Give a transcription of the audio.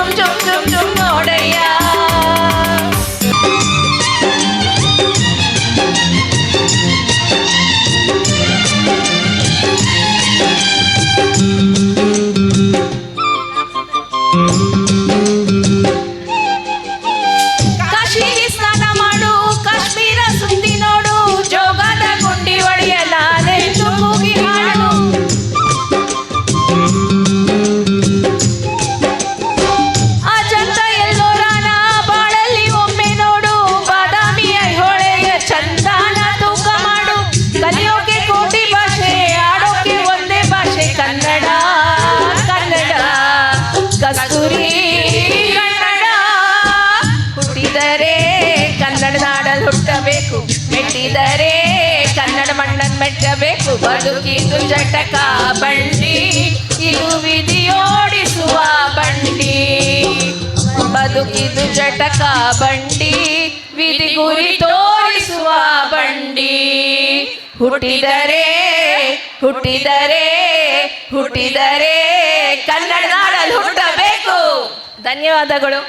ಜುಮ್ ಜುಮ್ ಜುಮ್ ಜುಮ್ ನೋಡಯ್ಯ. ಕಾಶಿಗೆ ಸ್ನಾನ ಮಾಡು, ಕಾಶ್ಮೀರ ಸುತ್ತಿ ನೋಡು, ಜೋಗದ ಗುಂಡಿ ಒಡೆಯಲಾದೆಂದು ಕೂಗಿ ಹಾಡು. ಅಜಂತ ಎಲ್ಲೋರಾನ ಬಾಳಲ್ಲಿ ಒಮ್ಮೆ ನೋಡು, ಬಾದಾಮಿ ಐಹೊಳೆಯ ಚಂದಾನ ತೂಕ ಮಾಡು. ಕಲಿಯೋಕೆ ಕೋಟಿ ಭಾಷೆ, ಆಡೋಕೆ ಒಂದೇ ಭಾಷೆ ಕನ್ನಡ. ಕನ್ನಡ ಕಸ್ತೂರಿ ಕನ್ನಡ. ಹುಟ್ಟಿದರೆ ಕನ್ನಡ ನಾಡಲ್ಲಿ ಹುಟ್ಟಬೇಕು, ಮೆಟ್ಟಿದರೆ ಕನ್ನಡ ಮಣ್ಣನ್ನು ಮೆಟ್ಟಬೇಕು. ಬದುಕಿದು ಜಟಕ ಬಂಡಿ, ಇದು ವಿಧಿಯೋಡಿಸುವ ಬಂಡಿ. ಬದುಕಿದು ಜಟಕ ಬಂಡಿ, ವಿಧಿ ಗುರಿ ತೋರಿಸುವ ಬಂಡಿ. ಹುಟ್ಟಿದರೆ ಹುಟ್ಟಿದರೆ ಹುಟ್ಟಿದರೆ ಕನ್ನಡ ನಾಡಲ್ಲಿ ಹುಟ್ಟಬೇಕು. ಧನ್ಯವಾದಗಳು.